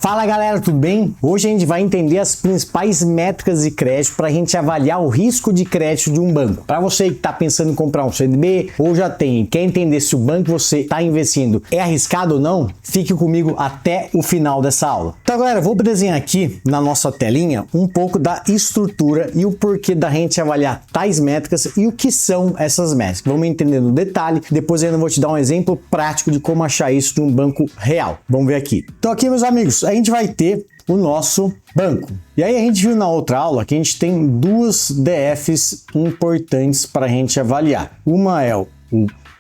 Fala galera, tudo bem? Hoje a gente vai entender as principais métricas de crédito para a gente avaliar o risco de crédito de um banco. Para você que está pensando em comprar um CDB ou já tem, quer entender se o banco que você está investindo é arriscado ou não, fique comigo até o final dessa aula. Então galera, eu vou desenhar aqui na nossa telinha um pouco da estrutura e o porquê da gente avaliar tais métricas e o que são essas métricas. Vamos entender no detalhe, depois eu ainda vou te dar um exemplo prático de como achar isso de um banco real. Vamos ver aqui. Então aqui, meus amigos, a gente vai ter o nosso banco. E aí a gente viu na outra aula que a gente tem duas DFs importantes para a gente avaliar. Uma é o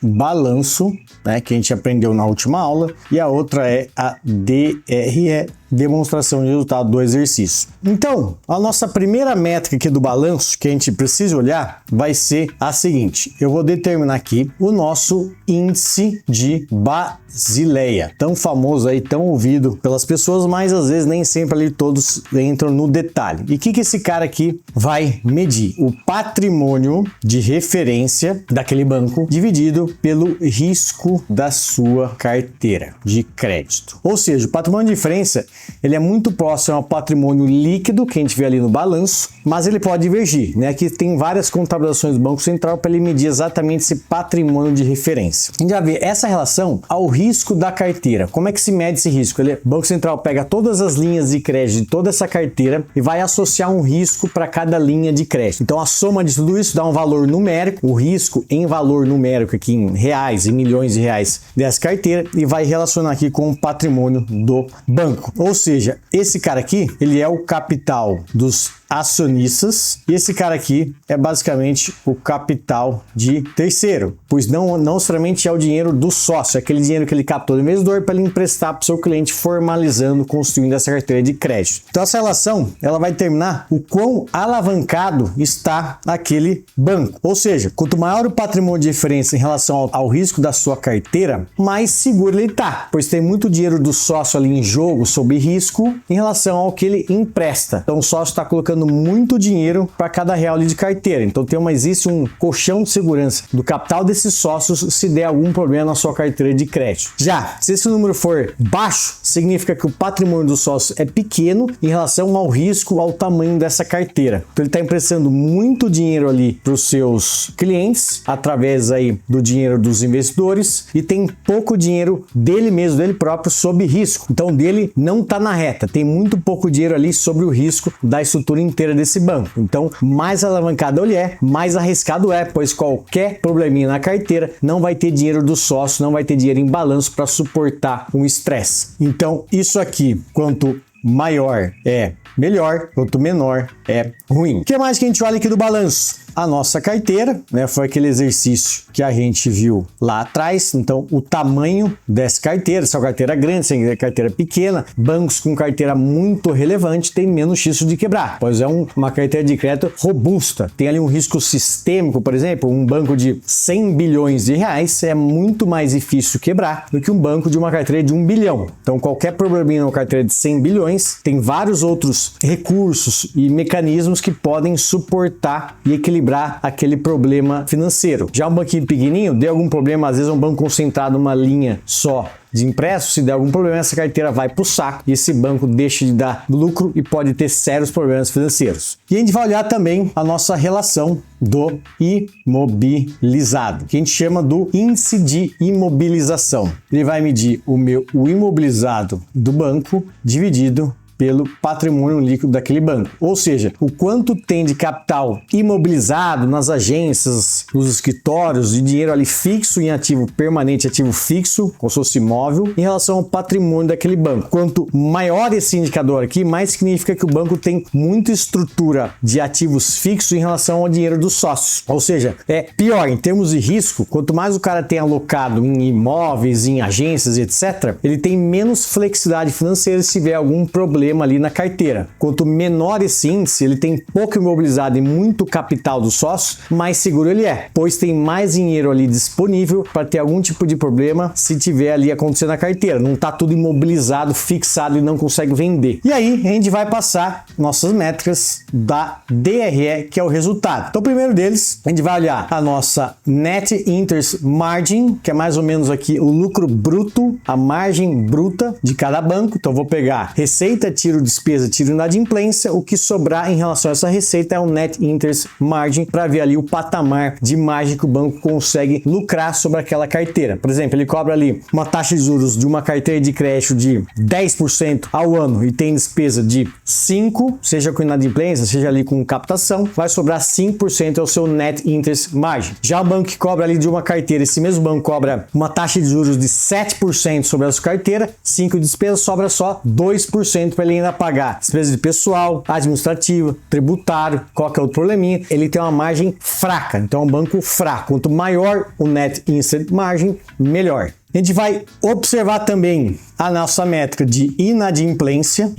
balanço, né, que a gente aprendeu na última aula, e a outra é a DRE, demonstração de resultado do exercício. Então, a nossa primeira métrica aqui do balanço que a gente precisa olhar vai ser a seguinte. Eu vou determinar aqui o nosso índice de Basileia, tão famoso aí, tão ouvido pelas pessoas, mas às vezes nem sempre ali todos entram no detalhe. E o que esse cara aqui vai medir? O patrimônio de referência daquele banco dividido pelo risco da sua carteira de crédito. Ou seja, o patrimônio de referência ele é muito próximo ao patrimônio líquido que a gente vê ali no balanço, mas ele pode divergir, né? Aqui tem várias contabilizações do Banco Central para ele medir exatamente esse patrimônio de referência. A gente vai ver essa relação ao risco da carteira. Como é que se mede esse risco? O Banco Central pega todas as linhas de crédito de toda essa carteira e vai associar um risco para cada linha de crédito. Então a soma de tudo isso dá um valor numérico, o risco em valor numérico aqui em reais, em milhões de reais dessa carteira, e vai relacionar aqui com o patrimônio do banco. Ou seja, esse cara aqui, ele é o capital dos acionistas e esse cara aqui é basicamente o capital de terceiro, pois não somente é o dinheiro do sócio, é aquele dinheiro que ele captou do investidor para ele emprestar para o seu cliente, formalizando, construindo essa carteira de crédito. Então essa relação, ela vai determinar o quão alavancado está aquele banco. Ou seja, quanto maior o patrimônio de referência em relação ao risco da sua carteira, mais seguro ele está, pois tem muito dinheiro do sócio ali em jogo, sob risco, em relação ao que ele empresta. Então o sócio está colocando muito dinheiro para cada real ali de carteira. Então existe um colchão de segurança do capital desses sócios se der algum problema na sua carteira de crédito. Já, se esse número for baixo, significa que o patrimônio do sócio é pequeno em relação ao risco, ao tamanho dessa carteira. Então ele está emprestando muito dinheiro ali para os seus clientes, através aí do dinheiro dos investidores, e tem pouco dinheiro dele mesmo, dele próprio, sob risco. Então dele não está na reta, tem muito pouco dinheiro ali sobre o risco da estrutura inteira desse banco. Então, mais alavancado ele é, mais arriscado é, pois qualquer probleminha na carteira não vai ter dinheiro do sócio, não vai ter dinheiro em balanço para suportar um estresse. Então, isso aqui, quanto maior é melhor, quanto menor é ruim. O que mais que a gente olha aqui do balanço? A nossa carteira, né? Foi aquele exercício que a gente viu lá atrás. Então, o tamanho dessa carteira, se é uma carteira grande, se é uma carteira pequena, bancos com carteira muito relevante têm menos risco de quebrar, pois é uma carteira de crédito robusta. Tem ali um risco sistêmico, por exemplo, um banco de 100 bilhões de reais é muito mais difícil quebrar do que um banco de uma carteira de 1 bilhão. Então, qualquer probleminha numa carteira de 100 bilhões, tem vários outros recursos e mecanismos que podem suportar e equilibrar aquele problema financeiro. Já um banquinho pequenininho, deu algum problema, às vezes um banco concentrado numa linha só de empréstimo, se der algum problema, essa carteira vai para o saco e esse banco deixa de dar lucro e pode ter sérios problemas financeiros. E a gente vai olhar também a nossa relação do imobilizado, que a gente chama do índice de imobilização. Ele vai medir o imobilizado do banco dividido pelo patrimônio líquido daquele banco. Ou seja, o quanto tem de capital imobilizado nas agências, nos escritórios, de dinheiro ali fixo em ativo permanente, ativo fixo, como se fosse imóvel, em relação ao patrimônio daquele banco. Quanto maior esse indicador aqui, mais significa que o banco tem muita estrutura de ativos fixos em relação ao dinheiro dos sócios. Ou seja, é pior em termos de risco, quanto mais o cara tem alocado em imóveis, em agências, etc., ele tem menos flexibilidade financeira se tiver algum problema problema ali na carteira. Quanto menor esse índice, ele tem pouco imobilizado e muito capital do sócio, mais seguro ele é, pois tem mais dinheiro ali disponível para ter algum tipo de problema se tiver ali acontecendo na carteira. Não está tudo imobilizado, fixado e não consegue vender. E aí a gente vai passar nossas métricas da DRE, que é o resultado. Então, o primeiro deles, a gente vai olhar a nossa Net Interest Margin, que é mais ou menos aqui o lucro bruto, a margem bruta de cada banco. Então, eu vou pegar receita, tiro despesa, tiro inadimplência. O que sobrar em relação a essa receita é o Net Interest Margin, para ver ali o patamar de margem que o banco consegue lucrar sobre aquela carteira. Por exemplo, ele cobra ali uma taxa de juros de uma carteira de crédito de 10% ao ano e tem despesa de 5%, seja com inadimplência, seja ali com captação, vai sobrar 5% é o seu Net Interest Margin. Já o banco que cobra ali de uma carteira, esse mesmo banco cobra uma taxa de juros de 7% sobre a sua carteira, 5% de despesa, sobra só 2% para ele ainda pagar despesa de pessoal, administrativa, tributário, qualquer outro probleminha. Ele tem uma margem fraca, então é um banco fraco. Quanto maior o Net Interest Margin, melhor. A gente vai observar também a nossa métrica de inadimplência.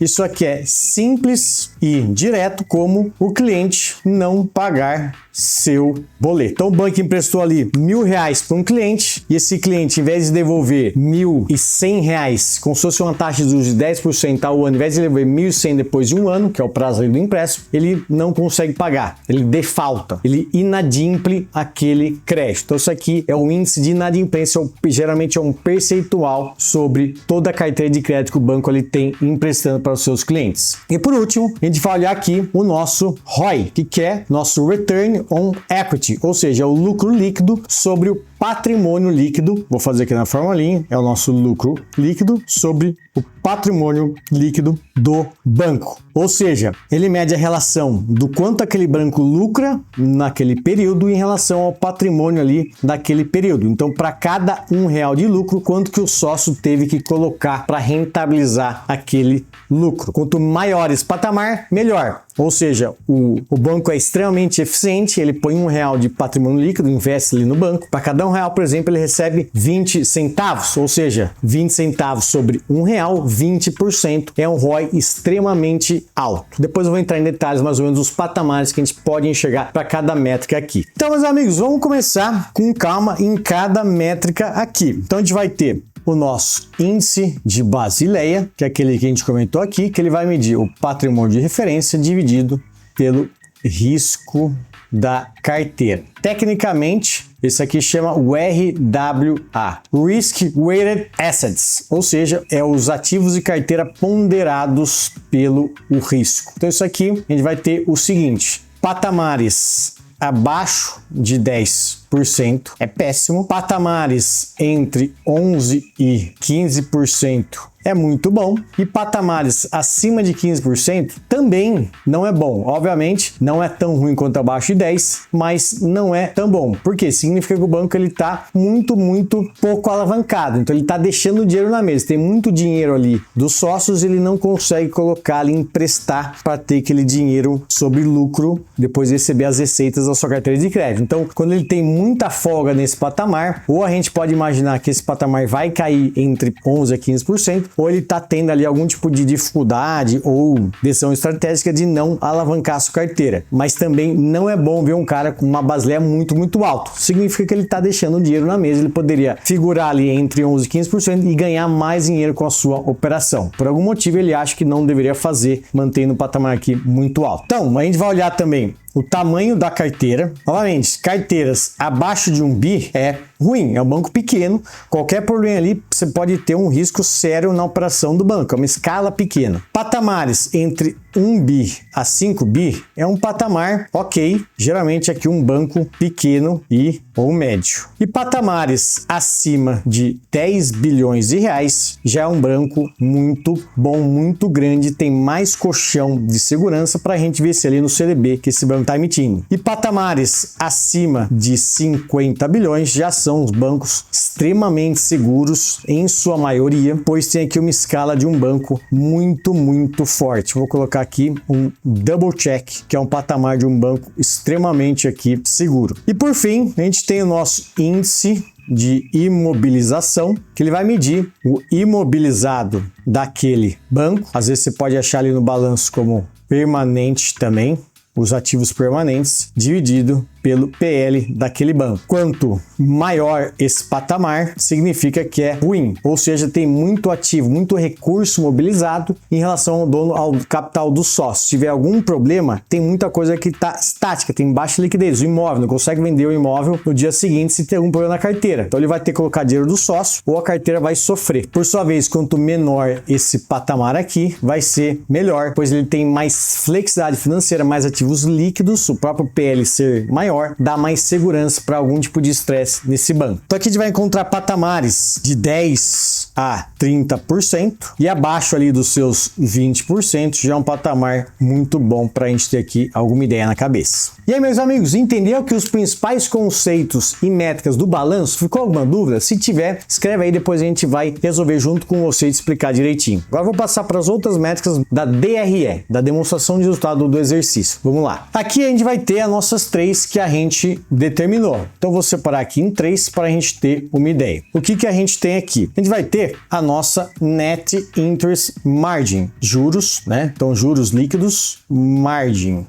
Isso aqui é simples e direto, como o cliente não pagar seu boleto. Então o banco emprestou ali R$1.000 para um cliente e esse cliente, em vez de devolver R$1.100, como se fosse uma taxa de juros de 10% ao ano, em vez de devolver R$1.100 depois de um ano, que é o prazo ali do empréstimo, ele não consegue pagar, ele defalta, ele inadimple aquele crédito. Então isso aqui é o índice de inadimplência, geralmente é um percentual sobre toda a carteira de crédito que o banco ali tem emprestando para os seus clientes. E por último, a gente vai olhar aqui o nosso ROI, que é nosso Return on Equity, ou seja, o lucro líquido sobre o patrimônio líquido. Vou fazer aqui na formulinha, é o nosso lucro líquido sobre o patrimônio líquido do banco. Ou seja, ele mede a relação do quanto aquele banco lucra naquele período em relação ao patrimônio ali daquele período. Então, para cada R$1 de lucro, quanto que o sócio teve que colocar para rentabilizar aquele lucro. Quanto maior esse patamar, melhor. Ou seja, o banco é extremamente eficiente, ele põe R$1 de patrimônio líquido, investe ali no banco. Para cada R$1, por exemplo, ele recebe 20 centavos, ou seja, 20 centavos sobre R$1, 20%. É um ROI extremamente alto. Depois eu vou entrar em detalhes mais ou menos dos patamares que a gente pode enxergar para cada métrica aqui. Então, meus amigos, vamos começar com calma em cada métrica aqui. Então, a gente vai ter o nosso índice de Basileia, que é aquele que a gente comentou aqui, que ele vai medir o patrimônio de referência dividido pelo risco da carteira. Tecnicamente, esse aqui chama o RWA, Risk Weighted Assets, ou seja, é os ativos de carteira ponderados pelo risco. Então isso aqui a gente vai ter o seguinte: patamares abaixo de 10% é péssimo, patamares entre 11% e 15% é muito bom, e patamares acima de 15% também não é bom. Obviamente, não é tão ruim quanto abaixo de 10%, mas não é tão bom. Porque significa que o banco está muito pouco alavancado. Então, ele está deixando o dinheiro na mesa. Tem muito dinheiro ali dos sócios, ele não consegue colocar ali, emprestar para ter aquele dinheiro sobre lucro, depois receber as receitas da sua carteira de crédito. Então, quando ele tem muita folga nesse patamar, ou a gente pode imaginar que esse patamar vai cair entre 11% a 15%, ou ele está tendo ali algum tipo de dificuldade ou decisão estratégica de não alavancar a sua carteira. Mas também não é bom ver um cara com uma Basileia muito alto. Significa que ele está deixando o dinheiro na mesa, ele poderia figurar ali entre 11% e 15% e ganhar mais dinheiro com a sua operação. Por algum motivo ele acha que não deveria fazer, mantendo o patamar aqui muito alto. Então, a gente vai olhar também o tamanho da carteira. Novamente, carteiras abaixo de 1 bi é ruim, é um banco pequeno, qualquer problema ali você pode ter um risco sério na operação do banco, é uma escala pequena. Patamares entre 1 bi a 5 bi é um patamar ok, geralmente aqui um banco pequeno e ou médio. E patamares acima de 10 bilhões de reais já é um banco muito bom, muito grande, tem mais colchão de segurança para a gente ver se ali no CDB que esse banco está emitindo. E patamares acima de 50 bilhões já são os bancos extremamente seguros, em sua maioria, pois tem aqui uma escala de um banco muito forte. Vou colocar aqui um double check, que é um patamar de um banco extremamente aqui seguro. E por fim, a gente tem o nosso índice de imobilização, que ele vai medir o imobilizado daquele banco. Às vezes você pode achar ali no balanço como permanente também, os ativos permanentes, dividido pelo PL daquele banco. Quanto maior esse patamar, significa que é ruim, ou seja, tem muito ativo, muito recurso mobilizado em relação ao capital do sócio. Se tiver algum problema, tem muita coisa que está estática, tem baixa liquidez, o imóvel, não consegue vender o imóvel no dia seguinte se tem algum problema na carteira. Então ele vai ter que colocar dinheiro do sócio ou a carteira vai sofrer. Por sua vez, quanto menor esse patamar aqui, vai ser melhor, pois ele tem mais flexibilidade financeira, mais ativos líquidos, o próprio PL ser maior, dá mais segurança para algum tipo de estresse nesse banco. Então aqui a gente vai encontrar patamares de 10 a 30% e abaixo ali dos seus 20% já é um patamar muito bom para a gente ter aqui alguma ideia na cabeça. E aí, meus amigos, entendeu que os principais conceitos e métricas do balanço? Ficou alguma dúvida? Se tiver, escreve aí, depois a gente vai resolver junto com você e explicar direitinho. Agora eu vou passar para as outras métricas da DRE, da demonstração de resultado do exercício. Vamos lá. Aqui a gente vai ter as nossas três que a gente determinou. Então vou separar aqui em três para a gente ter uma ideia. O que a gente tem aqui? A gente vai ter a nossa Net Interest Margin, juros, né? Então juros líquidos, margem,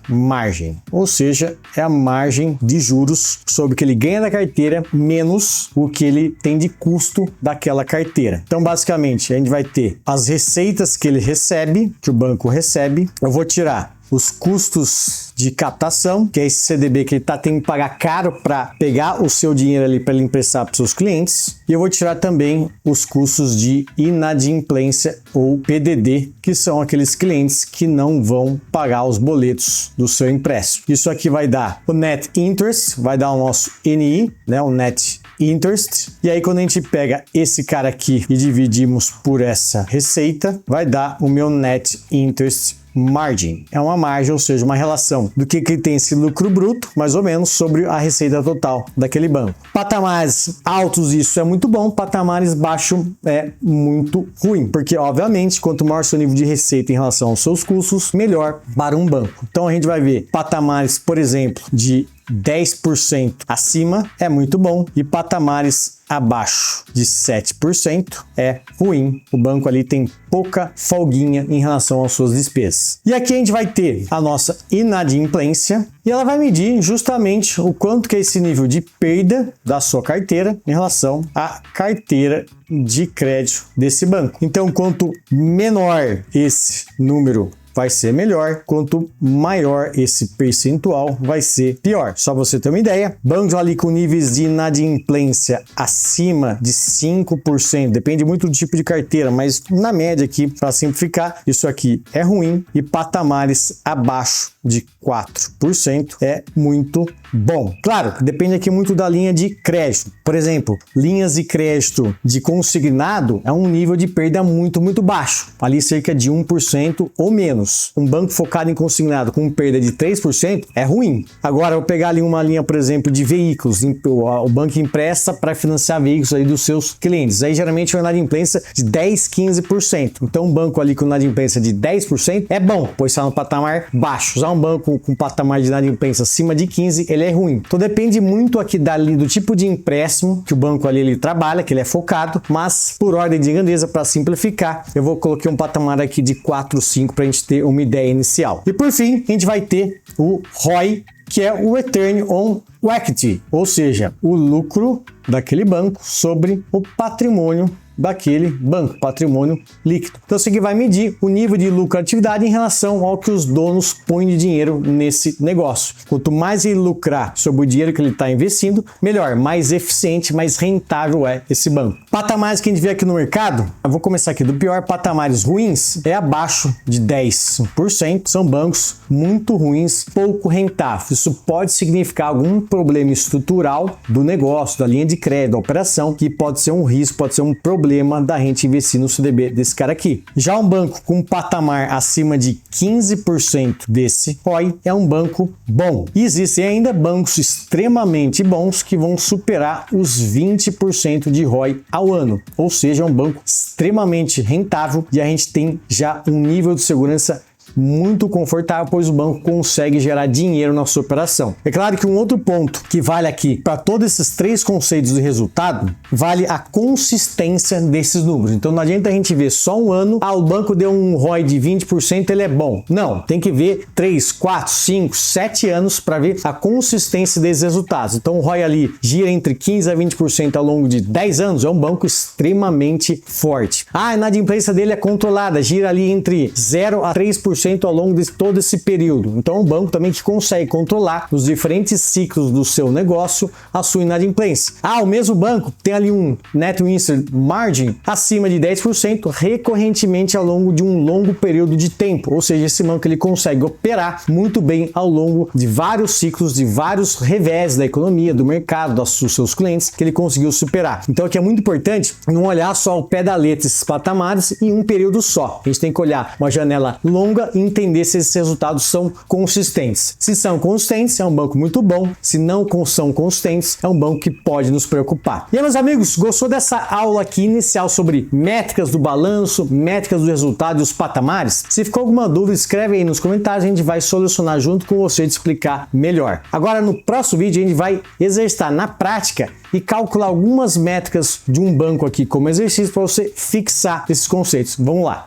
ou seja, é a margem de juros sobre o que ele ganha da carteira menos o que ele tem de custo daquela carteira. Então basicamente a gente vai ter as receitas que ele recebe, que o banco recebe. Eu vou tirar os custos de captação, que é esse CDB que ele está tendo que pagar caro para pegar o seu dinheiro ali para ele emprestar para os seus clientes. E eu vou tirar também os custos de inadimplência ou PDD, que são aqueles clientes que não vão pagar os boletos do seu empréstimo. Isso aqui vai dar o Net Interest, vai dar o nosso NI, né, o Net Interest. E aí quando a gente pega esse cara aqui e dividimos por essa receita, vai dar o meu Net Interest Margin. É uma margem, ou seja, uma relação do que tem esse lucro bruto, mais ou menos, sobre a receita total daquele banco. Patamares altos, isso é muito bom. Patamares baixos é muito ruim, porque, obviamente, quanto maior seu nível de receita em relação aos seus custos, melhor para um banco. Então, a gente vai ver patamares, por exemplo, de 10% acima é muito bom e patamares abaixo de 7% é ruim. O banco ali tem pouca folguinha em relação às suas despesas. E aqui a gente vai ter a nossa inadimplência e ela vai medir justamente o quanto que é esse nível de perda da sua carteira em relação à carteira de crédito desse banco. Então, quanto menor esse número vai ser melhor, quanto maior esse percentual vai ser pior. Só pra você ter uma ideia, bancos ali com níveis de inadimplência acima de 5%, depende muito do tipo de carteira, mas na média aqui, para simplificar, isso aqui é ruim e patamares abaixo de 4% é muito bom. Claro, depende aqui muito da linha de crédito. Por exemplo, linhas de crédito de consignado é um nível de perda muito baixo, ali cerca de 1% ou menos. Um banco focado em consignado com perda de 3% é ruim. Agora, eu vou pegar ali uma linha, por exemplo, de veículos, o banco empresta para financiar veículos aí dos seus clientes. Aí geralmente é uma inadimplência de 10-15%. Então, um banco ali com inadimplência de 10% é bom, pois está no patamar baixo. Já um banco com patamar de inadimplência acima de 15%, ele é ruim. Então, depende muito aqui do tipo de empréstimo que o banco ali ele trabalha, que ele é focado, mas por ordem de grandeza, para simplificar, eu vou colocar um patamar aqui de 4, 5 para a gente ter uma ideia inicial. E por fim, a gente vai ter o ROI, que é o Return on Equity, ou seja, o lucro daquele banco sobre o patrimônio daquele banco, patrimônio líquido. Então isso aqui vai medir o nível de lucratividade em relação ao que os donos põem de dinheiro nesse negócio. Quanto mais ele lucrar sobre o dinheiro que ele está investindo, melhor, mais eficiente, mais rentável é esse banco. Patamares que a gente vê aqui no mercado, eu vou começar aqui do pior, patamares ruins, é abaixo de 10%, são bancos muito ruins, pouco rentáveis. Isso pode significar algum problema estrutural do negócio, da linha de crédito, da operação, que pode ser um risco, pode ser um problema da gente investir no CDB desse cara aqui. Já um banco com patamar acima de 15% desse ROI é um banco bom. E existem ainda bancos extremamente bons que vão superar os 20% de ROI ao ano. Ou seja, é um banco extremamente rentável e a gente tem já um nível de segurança muito confortável, pois o banco consegue gerar dinheiro na sua operação. É claro que um outro ponto que vale aqui para todos esses três conceitos de resultado, vale a consistência desses números. Então não adianta a gente ver só um ano, o banco deu um ROI de 20%, ele é bom. Não, tem que ver 3, 4, 5, 7 anos para ver a consistência desses resultados. Então o ROI ali gira entre 15 a 20% ao longo de 10 anos, é um banco extremamente forte. A inadimplência dele é controlada, gira ali entre 0 a 3% ao longo de todo esse período. Então é um banco também que consegue controlar nos diferentes ciclos do seu negócio a sua inadimplência. O mesmo banco tem ali um Net Interest Margin acima de 10% recorrentemente ao longo de um longo período de tempo, ou seja, esse banco ele consegue operar muito bem ao longo de vários ciclos, de vários revés da economia, do mercado, dos seus clientes, que ele conseguiu superar. Então aqui é muito importante não olhar só ao pé da letra esses patamares em um período só. A gente tem que olhar uma janela longa e entender se esses resultados são consistentes. Se são consistentes, é um banco muito bom. Se não são consistentes, é um banco que pode nos preocupar. E aí, meus amigos, gostou dessa aula aqui inicial sobre métricas do balanço, métricas do resultado e os patamares? Se ficou alguma dúvida, escreve aí nos comentários, a gente vai solucionar junto com você e te explicar melhor. Agora, no próximo vídeo, a gente vai exercitar na prática e calcular algumas métricas de um banco aqui como exercício para você fixar esses conceitos. Vamos lá!